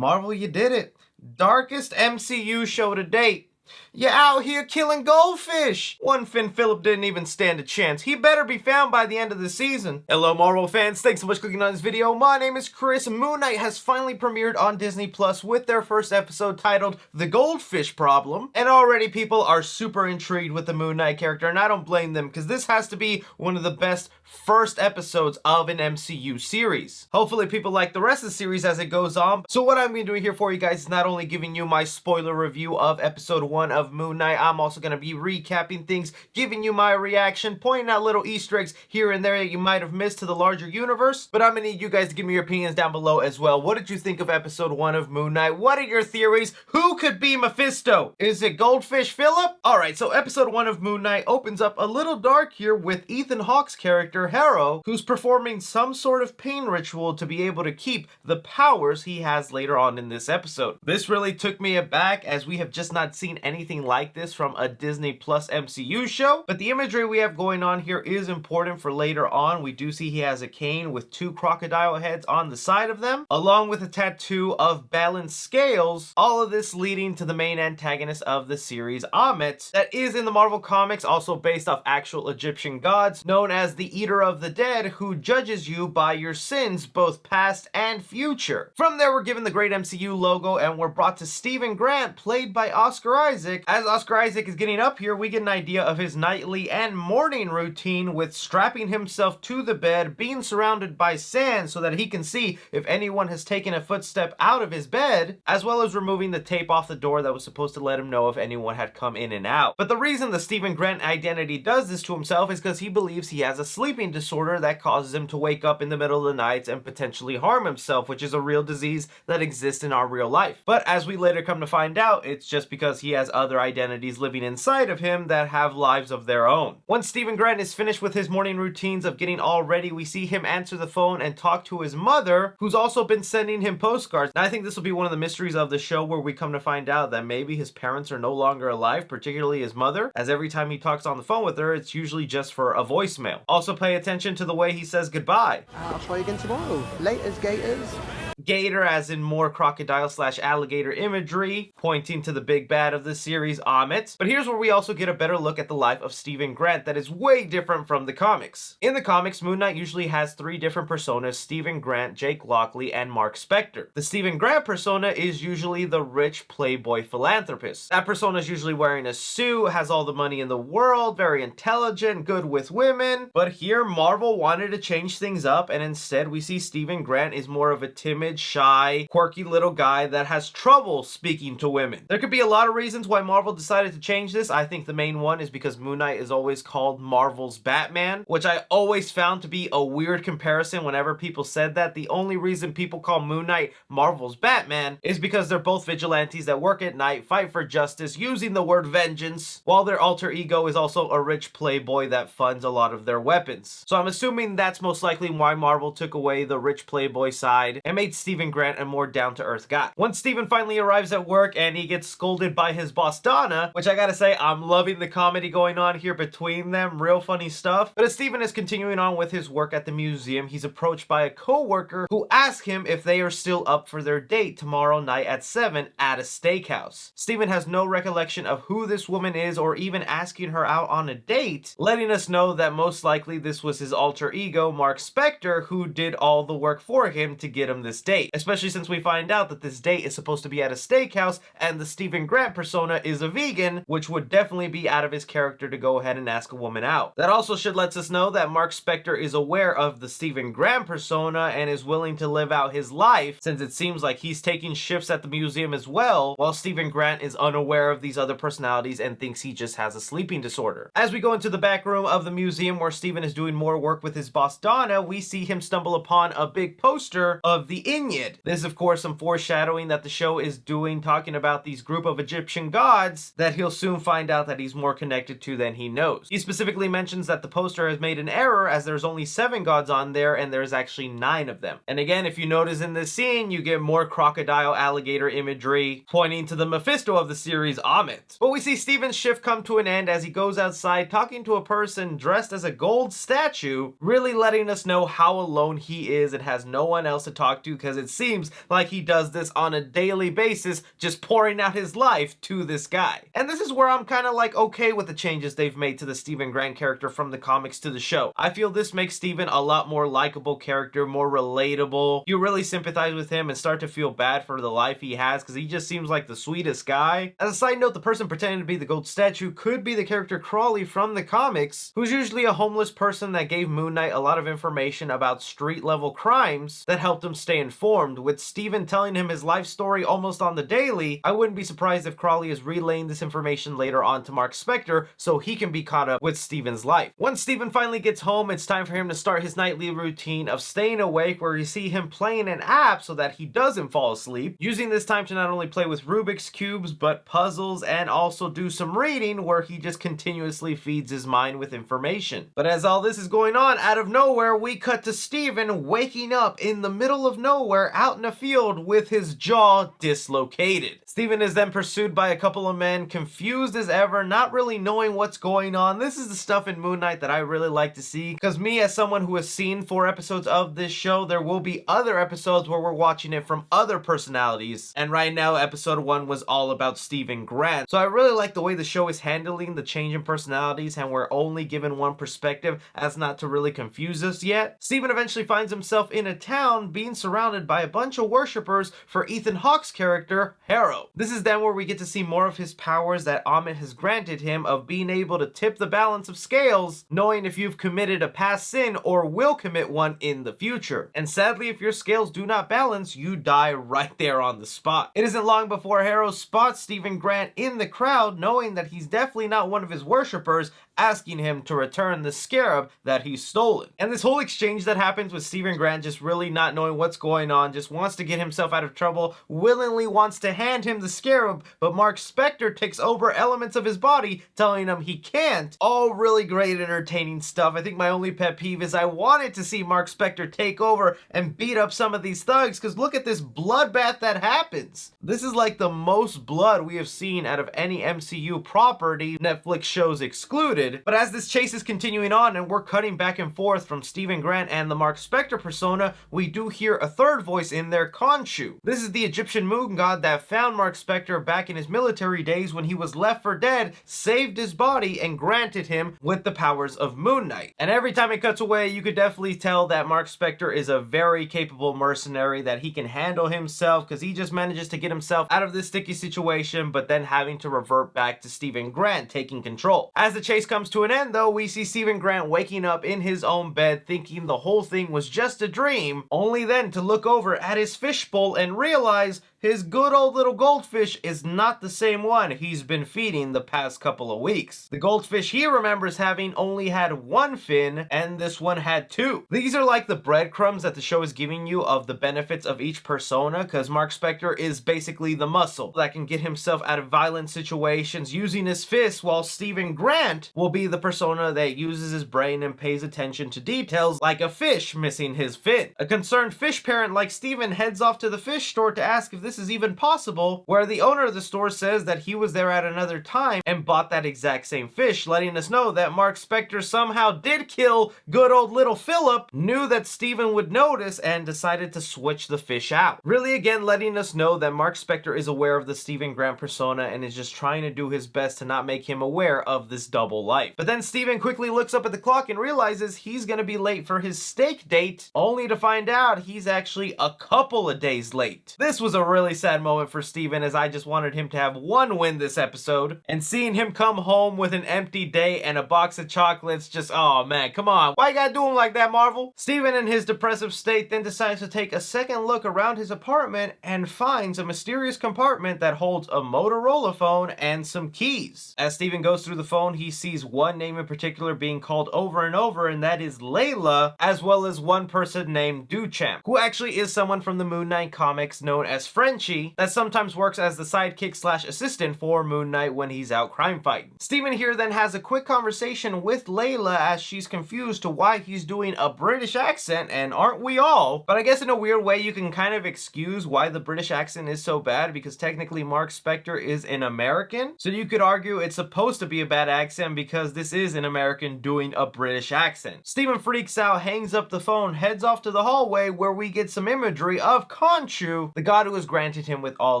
Marvel, you did it. Darkest MCU show to date. You're out here killing goldfish! One Finn Phillip didn't even stand a chance. He better be found by the end of the season. Hello Marvel fans, thanks so much for clicking on this video. My name is Chris. Moonlight has finally premiered on Disney Plus with their first episode titled The Goldfish Problem. And already people are super intrigued with the Moonlight character, and I don't blame them because this has to be one of the best first episodes of an MCU series. Hopefully people like the rest of the series as it goes on. So what I'm going to do here for you guys is not only giving you my spoiler review of episode 1 of Moon Knight, I'm also going to be recapping things, giving you my reaction, pointing out little Easter eggs here and there that you might have missed to the larger universe. But I'm going to need you guys to give me your opinions down below as well. What did you think of episode 1 of Moon Knight? What are your theories? Who could be Mephisto? Is it Goldfish Phillip? Alright, so episode 1 of Moon Knight opens up a little dark here with Ethan Hawke's character, Harrow, who's performing some sort of pain ritual to be able to keep the powers he has later on in this episode. This really took me aback as we have just not seen anything like this from a Disney Plus MCU show, but the imagery we have going on here is important for later on. We do see he has a cane with 2 crocodile heads on the side of them, along with a tattoo of balanced scales, all of this leading to the main antagonist of the series, Ammit, that is in the Marvel Comics, also based off actual Egyptian gods, known as the Eater of the Dead, who judges you by your sins, both past and future. From there, we're given the great MCU logo, and we're brought to Stephen Grant, played by Oscar Isaac. As Oscar Isaac is getting up here, we get an idea of his nightly and morning routine with strapping himself to the bed, being surrounded by sand so that he can see if anyone has taken a footstep out of his bed, as well as removing the tape off the door that was supposed to let him know if anyone had come in and out. But the reason the Stephen Grant identity does this to himself is because he believes he has a sleeping disorder that causes him to wake up in the middle of the night and potentially harm himself, which is a real disease that exists in our real life. But as we later come to find out, it's just because he has other identities living inside of him that have lives of their own. Once Stephen Grant is finished with his morning routines of getting all ready, we see him answer the phone and talk to his mother, who's also been sending him postcards. And I think this will be one of the mysteries of the show, where we come to find out that maybe his parents are no longer alive, particularly his mother, as every time he talks on the phone with her, it's usually just for a voicemail. Also pay attention to the way he says goodbye. I'll try again tomorrow. Laters, gators. Gator as in more crocodile slash alligator imagery, pointing to the big bad of the series, Ammit. But here's where we also get a better look at the life of Stephen Grant that is way different from the comics. In the comics, Moon Knight usually has 3 different personas: Stephen Grant, Jake Lockley, and Mark Spector. The Stephen Grant persona is usually the rich playboy philanthropist. That persona is usually wearing a suit, has all the money in the world, very intelligent, good with women. But here, Marvel wanted to change things up, and instead we see Stephen Grant is more of a timid, shy, quirky little guy that has trouble speaking to women. There could be a lot of reasons why Marvel decided to change this. I think the main one is because Moon Knight is always called Marvel's Batman, which I always found to be a weird comparison whenever people said that. The only reason people call Moon Knight Marvel's Batman is because they're both vigilantes that work at night, fight for justice, using the word vengeance, while their alter ego is also a rich playboy that funds a lot of their weapons. So I'm assuming that's most likely why Marvel took away the rich playboy side and made Stephen Grant a more down-to-earth guy. Once Stephen finally arrives at work and he gets scolded by his boss Donna, which I gotta say, I'm loving the comedy going on here between them, real funny stuff. But as Stephen is continuing on with his work at the museum, he's approached by a co-worker who asks him if they are still up for their date tomorrow night at 7 at a steakhouse. Stephen has no recollection of who this woman is or even asking her out on a date, letting us know that most likely this was his alter ego, Mark Spector, who did all the work for him to get him this date. Especially since we find out that this date is supposed to be at a steakhouse and the Stephen Grant persona is a vegan, which would definitely be out of his character to go ahead and ask a woman out. That also should let us know that Mark Spector is aware of the Stephen Grant persona and is willing to live out his life, since it seems like he's taking shifts at the museum as well, while Stephen Grant is unaware of these other personalities and thinks he just has a sleeping disorder. As we go into the back room of the museum where Stephen is doing more work with his boss Donna, we see him stumble upon a big poster of the Inyid. This is of course some foreshadowing that the show is doing, talking about these group of Egyptian gods that he'll soon find out that he's more connected to than he knows. He specifically mentions that the poster has made an error as there's only 7 gods on there and there's actually 9 of them. And again, if you notice in this scene, you get more crocodile alligator imagery pointing to the Mephisto of the series, Ammit. But we see Stephen's shift come to an end as he goes outside talking to a person dressed as a gold statue, really letting us know how alone he is and has no one else to talk to because because it seems like he does this on a daily basis, just pouring out his life to this guy. And this is where I'm kind of like okay with the changes they've made to the Stephen Grant character from the comics to the show. I feel this makes Stephen a lot more likable character, more relatable. You really sympathize with him and start to feel bad for the life he has because he just seems like the sweetest guy. As a side note, the person pretending to be the gold statue could be the character Crawley from the comics, who's usually a homeless person that gave Moon Knight a lot of information about street level crimes that helped him stay informed. With Stephen telling him his life story almost on the daily, I wouldn't be surprised if Crawley is relaying this information later on to Mark Spector so he can be caught up with Stephen's life. Once Stephen finally gets home, it's time for him to start his nightly routine of staying awake, where you see him playing an app so that he doesn't fall asleep, using this time to not only play with Rubik's Cubes but puzzles, and also do some reading where he just continuously feeds his mind with information. But as all this is going on, out of nowhere we cut to Stephen waking up in the middle of nowhere out in a field with his jaw dislocated. Stephen is then pursued by a couple of men, confused as ever, not really knowing what's going on. This is the stuff in Moon Knight that I really like to see, because me, as someone who has seen 4 episodes of this show, there will be other episodes where we're watching it from other personalities, and right now episode 1 was all about Stephen Grant. So I really like the way the show is handling the change in personalities, and we're only given one perspective as not to really confuse us yet. Stephen eventually finds himself in a town being surrounded by a bunch of worshippers for Ethan Hawke's character, Harrow. This is then where we get to see more of his powers that Amit has granted him of being able to tip the balance of scales, knowing if you've committed a past sin or will commit one in the future. And sadly, if your scales do not balance, you die right there on the spot. It isn't long before Harrow spots Stephen Grant in the crowd, knowing that he's definitely not one of his worshippers, asking him to return the scarab that he's stolen. And this whole exchange that happens with Stephen Grant just really not knowing what's going on, just wants to get himself out of trouble, willingly wants to hand him the scarab, but Mark Spector takes over elements of his body, telling him he can't. All really great entertaining stuff. I think my only pet peeve is I wanted to see Mark Spector take over and beat up some of these thugs, because look at this bloodbath that happens. This is like the most blood we have seen out of any MCU property, Netflix shows excluded. But as this chase is continuing on and we're cutting back and forth from Stephen Grant and the Mark Spector persona, we do hear a third voice in there, Khonshu. This is the Egyptian moon god that found Mark Spector back in his military days when he was left for dead, saved his body, and granted him with the powers of Moon Knight. And every time it cuts away, you could definitely tell that Mark Spector is a very capable mercenary, that he can handle himself, because he just manages to get himself out of this sticky situation, but then having to revert back to Stephen Grant taking control. As the chase comes to an end, though, we see Stephen Grant waking up in his own bed thinking the whole thing was just a dream, only then to look over at his fishbowl and realize his good old little goldfish is not the same one he's been feeding the past couple of weeks. The goldfish he remembers having only had one fin, and this one had 2. These are like the breadcrumbs that the show is giving you of the benefits of each persona, because Mark Spector is basically the muscle that can get himself out of violent situations using his fists, while Stephen Grant will be the persona that uses his brain and pays attention to details, like a fish missing his fin. A concerned fish parent like Stephen heads off to the fish store to ask if this is even possible, where the owner of the store says that he was there at another time and bought that exact same fish, letting us know that Mark Spector somehow did kill good old little Philip, knew that Stephen would notice, and decided to switch the fish out. Really again letting us know that Mark Spector is aware of the Stephen Grant persona and is just trying to do his best to not make him aware of this double life. But then Stephen quickly looks up at the clock and realizes he's gonna be late for his steak date, only to find out he's actually a couple of days late. This was a really sad moment for Stephen, as I just wanted him to have one win this episode, and seeing him come home with an empty day and a box of chocolates, just, oh man, come on, why you gotta do him like that, Marvel? Stephen, in his depressive state, then decides to take a second look around his apartment and finds a mysterious compartment that holds a Motorola phone and some keys. As Stephen goes through the phone, he sees one name in particular being called over and over, and that is Layla, as well as one person named Duchamp, who actually is someone from the Moon Knight comics known as Frank Frenchie that sometimes works as the sidekick slash assistant for Moon Knight when he's out crime fighting. Steven here then has a quick conversation with Layla as she's confused to why he's doing a British accent, and aren't we all? But I guess in a weird way you can kind of excuse why the British accent is so bad, because technically Mark Spector is an American. So you could argue it's supposed to be a bad accent because this is an American doing a British accent. Steven freaks out, hangs up the phone, heads off to the hallway where we get some imagery of Khonshu, the god who has granted him with all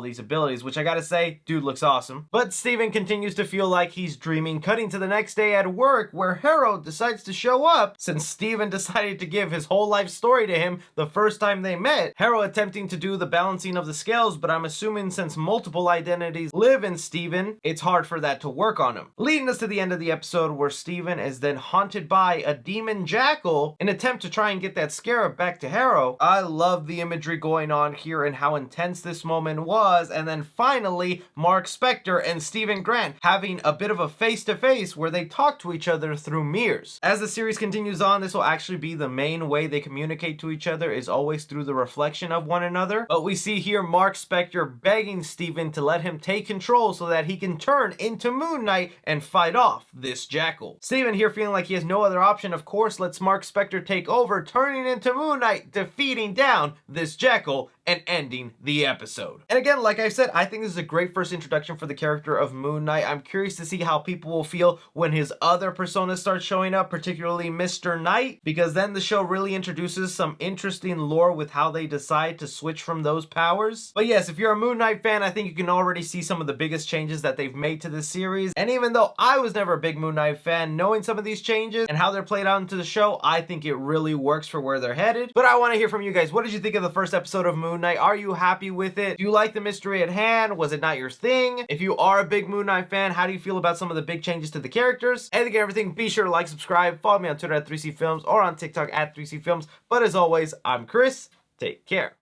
these abilities, which I gotta say, dude looks awesome. But Steven continues to feel like he's dreaming, cutting to the next day at work where Harrow decides to show up since Steven decided to give his whole life story to him the first time they met. Harrow attempting to do the balancing of the scales, but I'm assuming since multiple identities live in Steven, it's hard for that to work on him. Leading us to the end of the episode where Steven is then haunted by a demon jackal in an attempt to try and get that scarab back to Harrow. I love the imagery going on here and how intense this moment was, and then finally Mark Spector and Steven Grant having a bit of a face-to-face where they talk to each other through mirrors. As the series continues on, this will actually be the main way they communicate to each other, is always through the reflection of one another. But we see here Mark Spector begging Steven to let him take control so that he can turn into Moon Knight and fight off this jackal. Steven here feeling like he has no other option, of course lets Mark Spector take over, turning into Moon Knight, defeating down this jackal and ending the episode. And again, like I said, I think this is a great first introduction for the character of Moon Knight. I'm curious to see how people will feel when his other personas start showing up, particularly Mr. Knight, because then the show really introduces some interesting lore with how they decide to switch from those powers. But yes, if you're a Moon Knight fan, I think you can already see some of the biggest changes that they've made to this series. And even though I was never a big Moon Knight fan, knowing some of these changes and how they're played out into the show, I think it really works for where they're headed. But I want to hear from you guys. What did you think of the first episode of Moon Knight? Are you happy with it? Do you like the mystery at hand? Was it not your thing? If you are a big Moon Knight fan, how do you feel about some of the big changes to the characters? Anything and everything, be sure to like, subscribe, follow me on Twitter at 3C Films or on TikTok at 3C Films. But as always, I'm Chris. Take care.